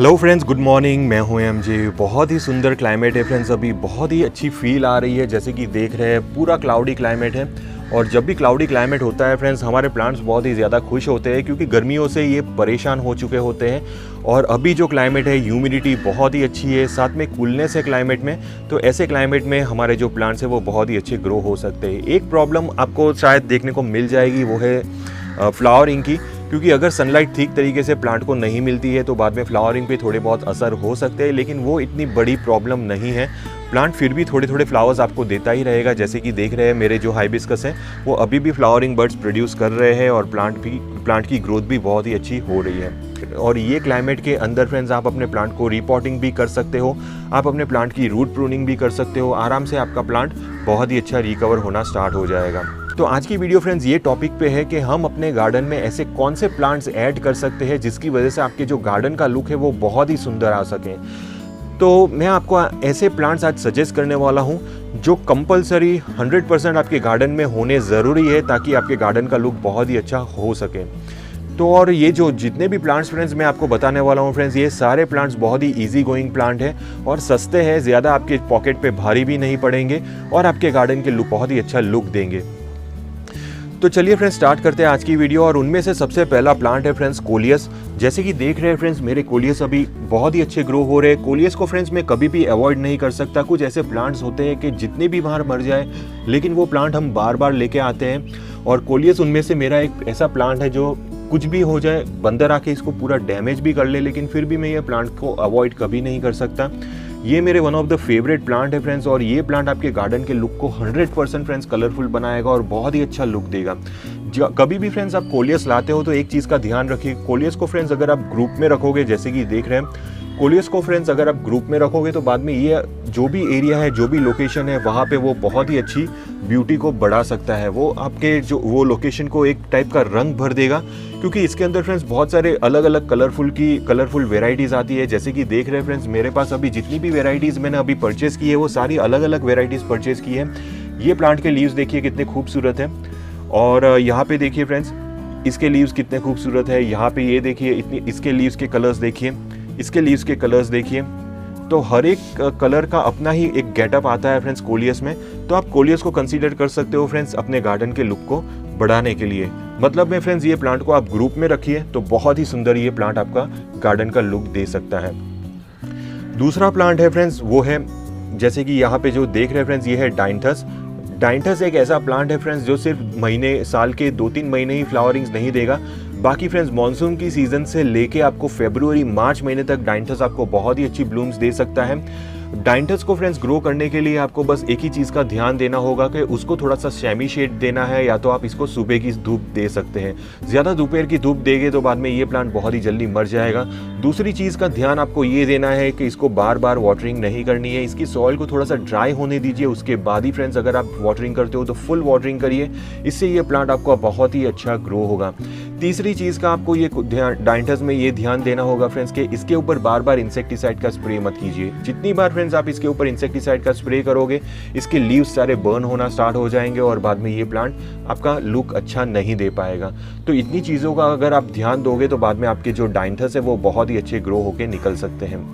Hello friends, good morning. मैं हूं MJ. बहुत ही सुंदर क्लाइमेट है फ्रेंड्स, अभी बहुत ही अच्छी फील आ रही है। जैसे कि देख रहे हैं पूरा क्लाउडी क्लाइमेट है, और जब भी क्लाउडी क्लाइमेट होता है फ्रेंड्स, हमारे प्लांट्स बहुत ही ज़्यादा खुश होते हैं क्योंकि गर्मियों से ये परेशान हो चुके होते हैं। और अभी जो क्लाइमेट है, ह्यूमिडिटी बहुत ही अच्छी है, साथ में कूलनेस है क्लाइमेट में। तो ऐसे क्लाइमेट में हमारे जो प्लांट्स हैं वो बहुत ही अच्छे ग्रो हो सकते हैं। एक प्रॉब्लम आपको शायद देखने को मिल जाएगी, वो है फ्लावरिंग की, क्योंकि अगर सनलाइट ठीक तरीके से प्लांट को नहीं मिलती है तो बाद में फ्लावरिंग पे थोड़े बहुत असर हो सकते हैं, लेकिन वो इतनी बड़ी प्रॉब्लम नहीं है। प्लांट फिर भी थोड़े थोड़े फ्लावर्स आपको देता ही रहेगा। जैसे कि देख रहे हैं मेरे जो हाइबिस्कस हैं वो अभी भी फ्लावरिंग बर्ड्स प्रोड्यूस कर रहे हैं, और प्लांट की ग्रोथ भी बहुत ही अच्छी हो रही है। और ये क्लाइमेट के अंदर फ्रेंड्स आप अपने प्लांट को रिपोर्टिंग भी कर सकते हो, आप अपने प्लांट की रूट प्रूनिंग भी कर सकते हो। आराम से आपका प्लांट बहुत ही अच्छा रिकवर होना स्टार्ट हो जाएगा। तो आज की वीडियो फ्रेंड्स ये टॉपिक पे है कि हम अपने गार्डन में ऐसे कौन से प्लांट्स ऐड कर सकते हैं जिसकी वजह से आपके जो गार्डन का लुक है वो बहुत ही सुंदर आ सके। तो मैं आपको ऐसे प्लांट्स आज सजेस्ट करने वाला हूं जो कंपलसरी 100% आपके गार्डन में होने ज़रूरी है, ताकि आपके गार्डन का लुक बहुत ही अच्छा हो सके। तो और ये जो जितने भी प्लांट्स फ्रेंड्स मैं आपको बताने वाला हूँ फ्रेंड्स, ये सारे प्लांट्स बहुत ही इजी गोइंग प्लांट है और सस्ते हैं, ज़्यादा आपके पॉकेट पे भारी भी नहीं पड़ेंगे और आपके गार्डन के लुक बहुत ही अच्छा लुक देंगे। तो चलिए फ्रेंड्स स्टार्ट करते हैं आज की वीडियो। और उनमें से सबसे पहला प्लांट है फ्रेंड्स कोलियस। जैसे कि देख रहे हैं फ्रेंड्स मेरे कोलियस अभी बहुत ही अच्छे ग्रो हो रहे हैं। कोलियस को फ्रेंड्स मैं कभी भी अवॉइड नहीं कर सकता। कुछ ऐसे प्लांट्स होते हैं कि जितने भी बार मर जाए लेकिन वो प्लांट हम बार बार लेके आते हैं, और कोलियस उनमें से मेरा एक ऐसा प्लांट है जो कुछ भी हो जाए, बंदर आके इसको पूरा डैमेज भी कर ले, लेकिन फिर भी मैं ये प्लांट को अवॉइड कभी नहीं कर सकता। ये मेरे one of the favourite plant है फ्रेंड्स, और ये प्लांट आपके गार्डन के लुक को 100% फ्रेंड्स कलरफुल बनाएगा और बहुत ही अच्छा लुक देगा। कभी भी फ्रेंड्स आप कोलियस लाते हो तो एक चीज़ का ध्यान रखिए, कोलियस को फ्रेंड्स अगर आप ग्रुप में रखोगे, जैसे कि देख रहे हैं कोलियस को फ्रेंड्स अगर आप ग्रुप में रखोगे तो बाद में ये जो भी एरिया है, जो भी लोकेशन है, वहाँ पे वो बहुत ही अच्छी ब्यूटी को बढ़ा सकता है। वो आपके जो वो लोकेशन को एक टाइप का रंग भर देगा, क्योंकि इसके अंदर फ्रेंड्स बहुत सारे अलग अलग कलरफुल वेराइटीज़ आती है। जैसे कि देख रहे हैं फ्रेंड्स मेरे पास अभी जितनी भी वेराइटीज़ मैंने अभी परचेज़ की है वो सारी अलग अलग वेराइटीज़ परचेज़ की है। ये प्लांट के लीव्स देखिए कितने खूबसूरत हैं, और यहाँ पे देखिए फ्रेंड्स इसके लीव्स कितने खूबसूरत है। यहाँ पे ये देखिए इसके लीव्स के कलर्स देखिए, इसके लीव्स के कलर्स देखिए। तो हर एक कलर का अपना ही एक गेटअप आता है फ्रेंड्स कोलियस में। तो आप कोलियस को कंसीडर कर सकते हो फ्रेंड्स अपने गार्डन के लुक को बढ़ाने के लिए। मतलब में फ्रेंड्स ये प्लांट को आप ग्रुप में रखिए तो बहुत ही सुंदर ये प्लांट आपका गार्डन का लुक दे सकता है। दूसरा प्लांट है फ्रेंड्स वो है, जैसे कि यहाँ पे जो देख रहे हैं फ्रेंड्स, ये है डाइंथस। डाइंथस एक ऐसा प्लांट है फ्रेंड्स जो सिर्फ साल के 2-3 महीने ही फ्लावरिंग्स नहीं देगा। बाकी फ्रेंड्स मॉनसून की सीज़न से लेके आपको फरवरी मार्च महीने तक डाइंथस आपको बहुत ही अच्छी ब्लूम्स दे सकता है। डाइंथस को फ्रेंड्स ग्रो करने के लिए आपको बस एक ही चीज़ का ध्यान देना होगा कि उसको थोड़ा सा शैमी शेड देना है, या तो आप इसको सुबह की धूप दे सकते हैं। ज़्यादा दोपहर की धूप देंगे तो बाद में ये प्लांट बहुत ही जल्दी मर जाएगा। दूसरी चीज़ का ध्यान आपको ये देना है कि इसको बार बार वाटरिंग नहीं करनी है, इसकी सॉइल को थोड़ा सा ड्राई होने दीजिए। उसके बाद ही फ्रेंड्स अगर आप वाटरिंग करते हो तो फुल वाटरिंग करिए, इससे ये प्लांट आपका बहुत ही अच्छा ग्रो होगा। तीसरी चीज़ का आपको ये डाइंथस में ये ध्यान देना होगा फ्रेंड्स कि इसके ऊपर बार बार इंसेक्टिसाइड का स्प्रे मत कीजिए। जितनी बार फ्रेंड्स आप इसके ऊपर इंसेक्टिसाइड का स्प्रे करोगे इसके लीव्स सारे बर्न होना स्टार्ट हो जाएंगे और बाद में ये प्लांट आपका लुक अच्छा नहीं दे पाएगा। तो इतनी चीज़ों का अगर आप ध्यान दोगे तो बाद में आपके जो डाइंथस है वो बहुत ही अच्छे ग्रो होकर निकल सकते हैं।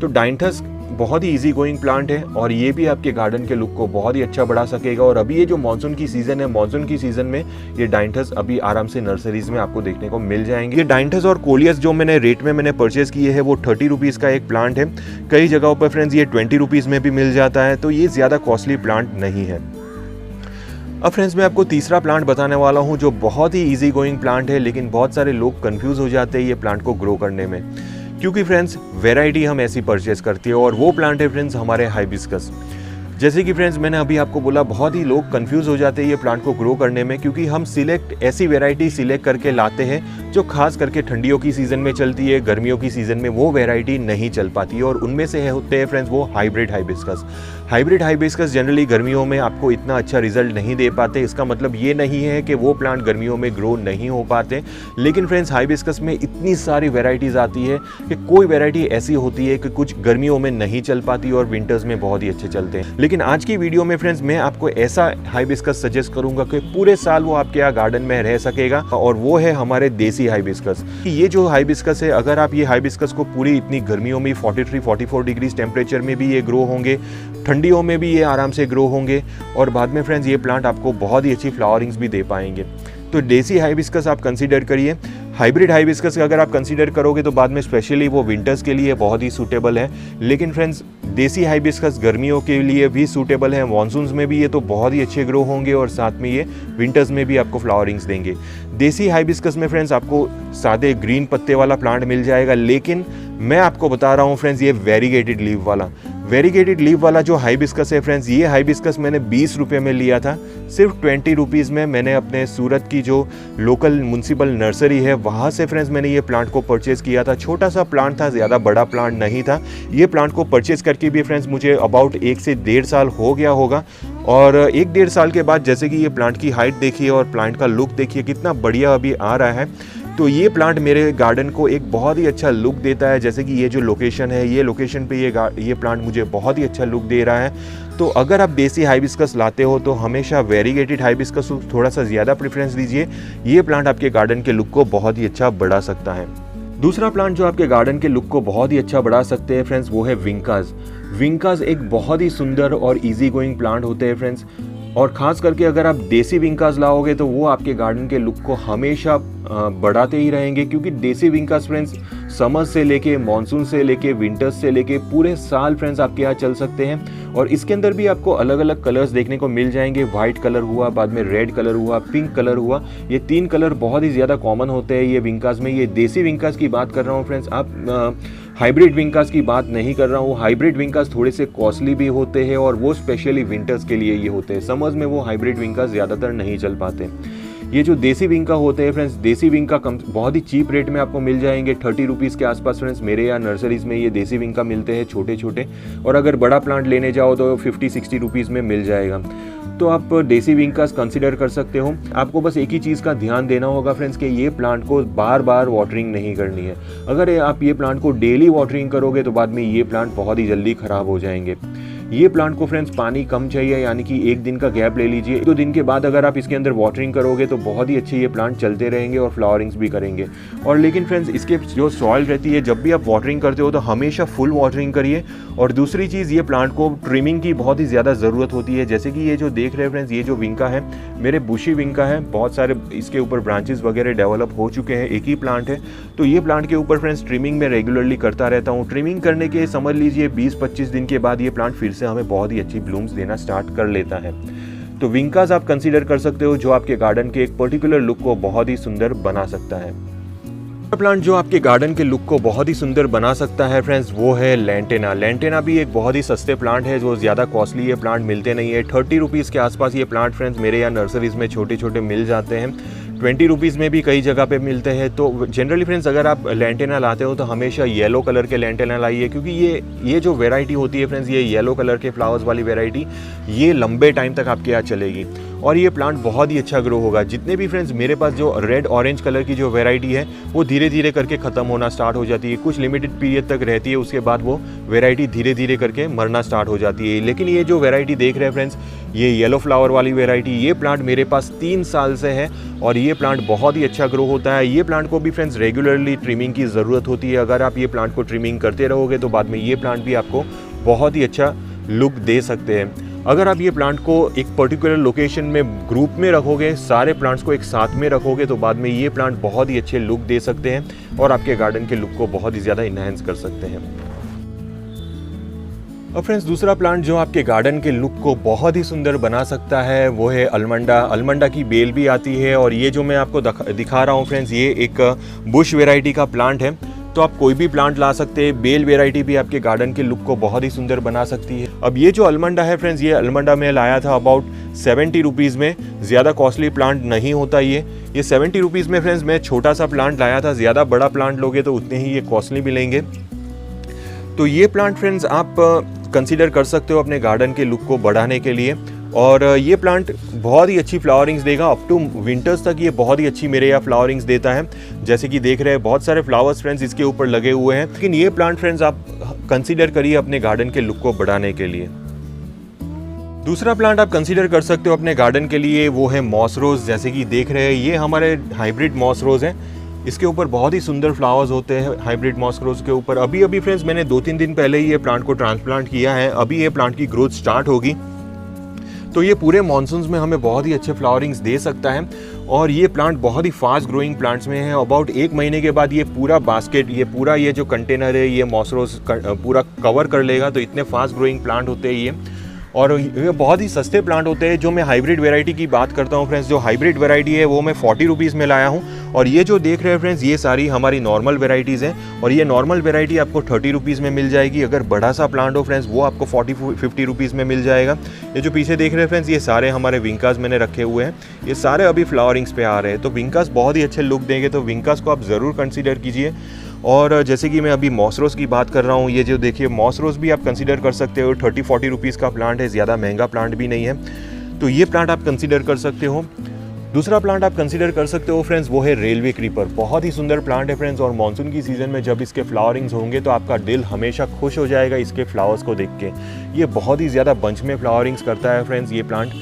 तो डाइंथस बहुत ही इजी गोइंग प्लांट है और ये भी आपके गार्डन के लुक को बहुत ही अच्छा बढ़ा सकेगा। और अभी ये जो मानसून की सीज़न है, मानसून की सीज़न में ये डाइंथस अभी आराम से नर्सरीज में आपको देखने को मिल जाएंगे। ये डाइंथस और कोलियस जो मैंने परचेज किए हैं वो 30 रुपीज़ का एक प्लांट है। कई जगहों पर फ्रेंड्स ये 20 रुपीज़ में भी मिल जाता है, तो ये ज़्यादा कॉस्टली प्लांट नहीं है। अब फ्रेंड्स मैं आपको तीसरा प्लांट बताने वाला हूँ जो बहुत ही ईजी गोइंग प्लांट है, लेकिन बहुत सारे लोग कन्फ्यूज़ हो जाते हैं ये प्लांट को ग्रो करने में, क्योंकि फ्रेंड्स वैरायटी हम ऐसी परचेस करती है, और वो प्लांट है फ्रेंड्स हमारे हाइबिस्कस। जैसे कि फ्रेंड्स मैंने अभी आपको बोला बहुत ही लोग कंफ्यूज हो जाते हैं ये प्लांट को ग्रो करने में, क्योंकि हम ऐसी वैरायटी सिलेक्ट करके लाते हैं जो खास करके ठंडियों की सीज़न में चलती है, गर्मियों की सीज़न में वो वैरायटी नहीं चल पाती है, और उनमें से होते हैं फ्रेंड्स वो हाइब्रिड हाइबिस्कस जनरली गर्मियों में आपको इतना अच्छा रिजल्ट नहीं दे पाते। इसका मतलब ये नहीं है कि वो प्लांट गर्मियों में ग्रो नहीं हो पाते, लेकिन फ्रेंड्स हाइबिस्कस में इतनी सारी वैरायटीज़ आती है कि कोई वैरायटी ऐसी होती है कि कुछ गर्मियों में नहीं चल पाती और विंटर्स में बहुत ही अच्छे चलते हैं। लेकिन आज की वीडियो में फ्रेंड्स मैं आपको ऐसा हाइबिस्कस सजेस्ट करूंगा कि पूरे साल वो आपके यहाँ गार्डन में रह सकेगा, और वो है हमारे देसी देसी हाइबिस्कस। ये जो हाइबिस्कस है, अगर आप ये हाइबिस्कस को पूरी इतनी गर्मियों में 43-44 डिग्रीज टेम्परेचर में भी ये ग्रो होंगे, ठंडियों में भी ये आराम से ग्रो होंगे और बाद में फ्रेंड्स ये प्लांट आपको बहुत ही अच्छी फ्लावरिंग्स भी दे पाएंगे। तो देसी हाइबिस्कस आप कंसीडर करिए। हाइब्रिड हाइबिस्कस अगर आप कंसीडर करोगे तो बाद में स्पेशली वो विंटर्स के लिए बहुत ही सूटेबल है, लेकिन फ्रेंड्स देसी हाइबिस्कस गर्मियों के लिए भी सूटेबल है। मॉनसून्स में भी ये तो बहुत ही अच्छे ग्रो होंगे और साथ में ये विंटर्स में भी आपको फ्लावरिंग्स देंगे। देसी हाइबिस्कस में फ्रेंड्स आपको सादे ग्रीन पत्ते वाला प्लांट मिल जाएगा, लेकिन मैं आपको बता रहा हूँ फ्रेंड्स ये वेरीगेटेड लीव वाला जो हाइबिस्कस है फ्रेंड्स, ये हाइबिस्कस मैंने 20 रुपये में लिया था। सिर्फ 20 रुपीज़ में मैंने अपने सूरत की जो लोकल म्यूनसिपल नर्सरी है वहाँ से फ्रेंड्स मैंने ये प्लांट को परचेज़ किया था। छोटा सा प्लांट था, ज़्यादा बड़ा प्लांट नहीं था। ये प्लांट को परचेज़ करके भी फ्रेंड्स मुझे अबाउट 1 से 1.5 साल हो गया होगा और 1-1.5 साल के बाद जैसे कि ये प्लांट की हाइट देखिए और प्लांट का लुक देखिए कितना बढ़िया अभी आ रहा है। तो ये प्लांट मेरे गार्डन को एक बहुत ही अच्छा लुक देता है। जैसे कि ये जो लोकेशन है, ये लोकेशन पे ये प्लांट मुझे बहुत ही अच्छा लुक दे रहा है। तो अगर आप देसी हाइबिस्कस लाते हो तो हमेशा वेरीगेटेड हाइबिस्कस को थोड़ा सा ज़्यादा प्रेफरेंस दीजिए। ये प्लांट आपके गार्डन के लुक को बहुत ही अच्छा बढ़ा सकता है। दूसरा प्लांट जो आपके गार्डन के लुक को बहुत ही अच्छा बढ़ा सकते हैं फ्रेंड्स, वो है विंकास। विंकास एक बहुत ही सुंदर और इजी गोइंग प्लांट होते हैं फ्रेंड्स, और ख़ास करके अगर आप देसी विंकास लाओगे तो वो आपके गार्डन के लुक को हमेशा बढ़ाते ही रहेंगे, क्योंकि देसी विंकास फ्रेंड्स समर से लेके मानसून से लेके विंटर्स से लेके पूरे साल फ्रेंड्स आपके यहाँ चल सकते हैं। और इसके अंदर भी आपको अलग अलग कलर्स देखने को मिल जाएंगे। वाइट कलर हुआ, बाद में रेड कलर हुआ, पिंक कलर हुआ। ये 3 कलर बहुत ही ज़्यादा कॉमन होते हैं ये विंकास में। ये देसी विंकास की बात कर रहा हूँ फ्रेंड्स, आप हाइब्रिड विंकास की बात नहीं कर रहा हूँ। हाइब्रिड विंकास थोड़े से कॉस्टली भी होते हैं और वो स्पेशली विंटर्स के लिए ये होते हैं। समर्स में वो हाइब्रिड विंकास ज़्यादातर नहीं चल पाते। ये जो देसी विंका होते हैं फ्रेंड्स, देसी विंका बहुत ही चीप रेट में आपको मिल जाएंगे। 30 रुपीज़ के आसपास फ्रेंड्स मेरे यहाँ नर्सरीज़ में ये देसी विंका मिलते हैं छोटे छोटे, और अगर बड़ा प्लांट लेने जाओ तो 50-60 रुपीज़ में मिल जाएगा। तो आप देसी विंकास कंसिडर कर सकते हो। आपको बस एक ही चीज़ का ध्यान देना होगा फ्रेंड्स कि ये प्लांट को बार बार वाटरिंग नहीं करनी है। अगर आप ये प्लांट को डेली वाटरिंग करोगे तो बाद में ये प्लांट बहुत ही जल्दी ख़राब हो जाएंगे। ये प्लांट को फ्रेंड्स पानी कम चाहिए, यानी कि 1 दिन का गैप ले लीजिए। 2 दिन के बाद अगर आप इसके अंदर वाटरिंग करोगे तो बहुत ही अच्छे ये प्लांट चलते रहेंगे और फ्लावरिंग्स भी करेंगे। और लेकिन फ्रेंड्स इसके जो सॉइल रहती है, जब भी आप वाटरिंग करते हो तो हमेशा फुल वाटरिंग करिए। और दूसरी चीज़, ये प्लांट को ट्रिमिंग की बहुत ही ज़्यादा ज़रूरत होती है। जैसे कि ये जो देख रहे हैं फ्रेंड्स, ये जो विंका है मेरे बुशी विंका है, बहुत सारे इसके ऊपर ब्रांचेस वगैरह डेवलप हो चुके हैं, एक ही प्लांट है। तो ये प्लांट के ऊपर फ्रेंड्स ट्रिमिंग में रेगुलरली करता रहता हूँ। ट्रिमिंग करने के समझ लीजिए 20-25 दिन के बाद ये प्लांट फिर से हमें बहुत ही अच्छी ब्लूम्स देना स्टार्ट कर लेता है। तो विंकास आप कंसीडर कर सकते हो जो आपके गार्डन के एक पर्टिकुलर लुक को बहुत ही सुंदर बना सकता है। प्लांट जो आपके गार्डन के लुक को बहुत ही सुंदर बना सकता है फ्रेंड्स, वो है लैंटेना। लैंटेना भी एक बहुत ही सस्ते प्लांट है, जो ज़्यादा कॉस्टली ये प्लांट मिलते नहीं है। 30 रुपीज़ के आसपास ये प्लांट फ्रेंड्स मेरे यहाँ नर्सरीज़ में छोटे छोटे मिल जाते हैं। 20 रुपीज़ में भी कई जगह पे मिलते हैं। तो जनरली फ्रेंड्स अगर आप लैंटेना लाते हो तो हमेशा येलो कलर के लैंटेना लाइए, क्योंकि ये जो वैरायटी होती है फ्रेंड्स, ये येलो कलर के फ्लावर्स वाली वैरायटी, ये लंबे टाइम तक आपके यहाँ चलेगी और ये प्लांट बहुत ही अच्छा ग्रो होगा। जितने भी फ्रेंड्स मेरे पास जो रेड ऑरेंज कलर की जो वैरायटी है वो धीरे धीरे करके ख़त्म होना स्टार्ट हो जाती है। कुछ लिमिटेड पीरियड तक रहती है, उसके बाद वो वैरायटी धीरे धीरे करके मरना स्टार्ट हो जाती है। लेकिन ये जो वैरायटी देख रहे हैं फ्रेंड्स, ये येलो फ्लावर वाली वैरायटी, ये प्लांट मेरे पास 3 साल से है और ये प्लांट बहुत ही अच्छा ग्रो होता है। ये प्लांट को भी फ्रेंड्स रेगुलरली ट्रिमिंग की ज़रूरत होती है। अगर आप ये प्लांट को ट्रिमिंग करते रहोगे तो बाद में ये प्लांट भी आपको बहुत ही अच्छा लुक दे सकते हैं। अगर आप ये प्लांट को एक पर्टिकुलर लोकेशन में ग्रुप में रखोगे, सारे प्लांट्स को एक साथ में रखोगे, तो बाद में ये प्लांट बहुत ही अच्छे लुक दे सकते हैं और आपके गार्डन के लुक को बहुत ही ज़्यादा इन्हांस कर सकते हैं। और फ्रेंड्स दूसरा प्लांट जो आपके गार्डन के लुक को बहुत ही सुंदर बना सकता है वो है अलमंडा। अलमंडा की बेल भी आती है और ये जो मैं आपको दिखा रहा हूँ फ्रेंड्स, ये एक बुश वैरायटी का प्लांट है। तो आप कोई भी प्लांट ला सकते हैं, बेल वैरायटी भी आपके गार्डन के लुक को बहुत ही सुंदर बना सकती है। अब ये जो अलमंडा है फ्रेंड्स, ये अलमंडा मैं लाया था अबाउट 70 रुपीज़ में। ज़्यादा कॉस्टली प्लांट नहीं होता ये 70 रुपीज़ में फ्रेंड्स मैं छोटा सा प्लांट लाया था। ज़्यादा बड़ा प्लांट लोगे तो उतने ही ये कॉस्टली मिलेंगे। तो ये प्लांट फ्रेंड्स आप कंसीडर कर सकते हो अपने गार्डन के लुक को बढ़ाने के लिए। और ये प्लांट बहुत ही अच्छी फ्लावरिंग्स देगा, अप टू विंटर्स तक ये बहुत ही अच्छी मेरे यहाँ फ्लावरिंग्स देता है। जैसे कि देख रहे हैं बहुत सारे फ्लावर्स फ्रेंड्स इसके ऊपर लगे हुए हैं। लेकिन ये प्लांट फ्रेंड्स आप कंसीडर करिए अपने गार्डन के लुक को बढ़ाने के लिए। दूसरा प्लांट आप कंसीडर कर सकते हो अपने गार्डन के लिए, वो है मॉस रोज। जैसे कि देख रहे हैं ये हमारे हाइब्रिड मॉस रोज हैं। इसके ऊपर बहुत ही सुंदर फ्लावर्स होते हैं हाइब्रिड मॉस्क्रोज के ऊपर। अभी फ्रेंड्स मैंने 2-3 दिन पहले ही ये प्लांट को ट्रांसप्लांट किया है, अभी ये प्लांट की ग्रोथ स्टार्ट होगी। तो ये पूरे मॉनसून्स में हमें बहुत ही अच्छे फ्लावरिंग्स दे सकता है और ये प्लांट बहुत ही फास्ट ग्रोइंग प्लांट्स में है। अबाउट 1 महीने के बाद ये पूरा बास्केट, ये पूरा ये जो कंटेनर है ये मॉस्क्रोज पूरा कवर कर लेगा। तो इतने फास्ट ग्रोइंग प्लांट होते हैं ये, और ये बहुत ही सस्ते प्लांट होते हैं। जो मैं हाइब्रिड वैरायटी की बात करता हूँ फ्रेंड्स, जो हाइब्रिड वैरायटी है वो मैं 40 रुपीज़ में लाया हूँ, और ये जो देख रहे हैं फ्रेंड्स ये सारी हमारी नॉर्मल वेराइटीज़ हैं, और ये नॉर्मल वेरायटी आपको 30 रुपीज़ में मिल जाएगी। अगर बड़ा सा प्लांट हो फ्रेंड्स वो आपको 40-50 रुपीज़ में मिल जाएगा। ये जो पीछे देख रहे हैं फ्रेंड्स ये सारे हमारे विंकास मैंने रखे हुए हैं, ये सारे अभी फ्लावरिंग्स पे आ रहे हैं। तो विंकास बहुत ही अच्छे लुक देंगे, तो विंकास को आप ज़रूर कंसिडर कीजिए। और जैसे कि मैं अभी मॉसरोस की बात कर रहा हूँ, ये जो देखिए मॉसरोस भी आप कंसीडर कर सकते हो। 30-40 रुपीज़ का प्लांट है, ज़्यादा महंगा प्लांट भी नहीं है, तो ये प्लांट आप कंसीडर कर सकते हो। दूसरा प्लांट आप कंसीडर कर सकते हो फ्रेंड्स वो है रेलवे क्रीपर। बहुत ही सुंदर प्लांट है फ्रेंड्स, और मानसून की सीज़न में जब इसके फ्लावरिंग्स होंगे तो आपका दिल हमेशा खुश हो जाएगा इसके फ्लावर्स को देख के। ये बहुत ही ज़्यादा बंच में फ्लावरिंग्स करता है फ्रेंड्स ये प्लांट,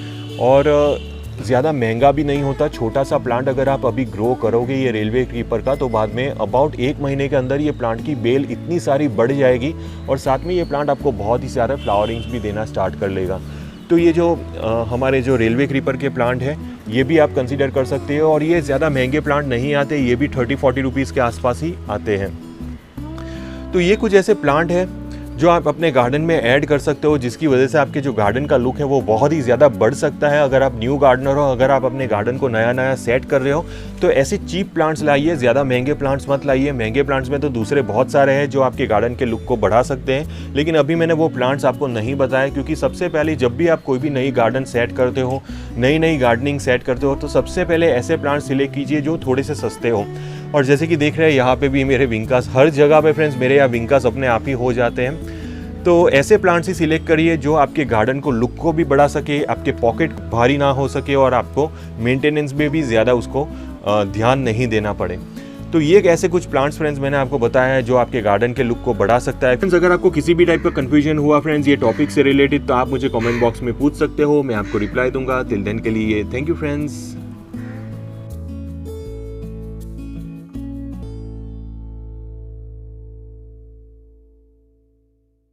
और ज़्यादा महंगा भी नहीं होता। छोटा सा प्लांट अगर आप अभी ग्रो करोगे ये रेलवे क्रीपर का, तो बाद में अबाउट 1 महीने के अंदर ये प्लांट की बेल इतनी सारी बढ़ जाएगी, और साथ में ये प्लांट आपको बहुत ही सारे फ्लावरिंग्स भी देना स्टार्ट कर लेगा। तो ये जो हमारे जो रेलवे क्रीपर के प्लांट है ये भी आप कंसीडर कर सकते हो, और ये ज़्यादा महंगे प्लांट नहीं आते, ये भी 30-40 रुपीज़ के आसपास ही आते हैं। तो ये कुछ ऐसे प्लांट है जो आप अपने गार्डन में ऐड कर सकते हो, जिसकी वजह से आपके जो गार्डन का लुक है वो बहुत ही ज़्यादा बढ़ सकता है। अगर आप न्यू गार्डनर हो, अगर आप अपने गार्डन को नया सेट कर रहे हो, तो ऐसे चीप प्लांट्स लाइए, ज़्यादा महंगे प्लांट्स मत लाइए। महंगे प्लांट्स में तो दूसरे बहुत सारे हैं जो आपके गार्डन के लुक को बढ़ा सकते हैं, लेकिन अभी मैंने वो प्लांट्स आपको नहीं बताए, क्योंकि सबसे पहले जब भी आप कोई भी नई गार्डन सेट करते हो, नई गार्डनिंग सेट करते हो, तो सबसे पहले ऐसे प्लांट्स सिलेक्ट कीजिए जो थोड़े से सस्ते हो। और जैसे कि देख रहे हैं यहाँ पे भी मेरे विंकास, हर जगह पे फ्रेंड्स मेरे यहाँ विंकास अपने आप ही हो जाते हैं। तो ऐसे प्लांट्स ही सिलेक्ट करिए जो आपके गार्डन को लुक को भी बढ़ा सके, आपके पॉकेट भारी ना हो सके, और आपको मेंटेनेंस में भी ज़्यादा उसको ध्यान नहीं देना पड़े। तो ये ऐसे कुछ प्लांट्स फ्रेंड्स मैंने आपको बताया है जो आपके गार्डन के लुक को बढ़ा सकता है। फ्रेंड्स अगर आपको किसी भी टाइप का कंफ्यूजन हुआ फ्रेंड्स ये टॉपिक से रिलेटेड, तो आप मुझे कमेंट बॉक्स में पूछ सकते हो, मैं आपको रिप्लाई दूंगा। टिल देन के लिए थैंक यू फ्रेंड्स।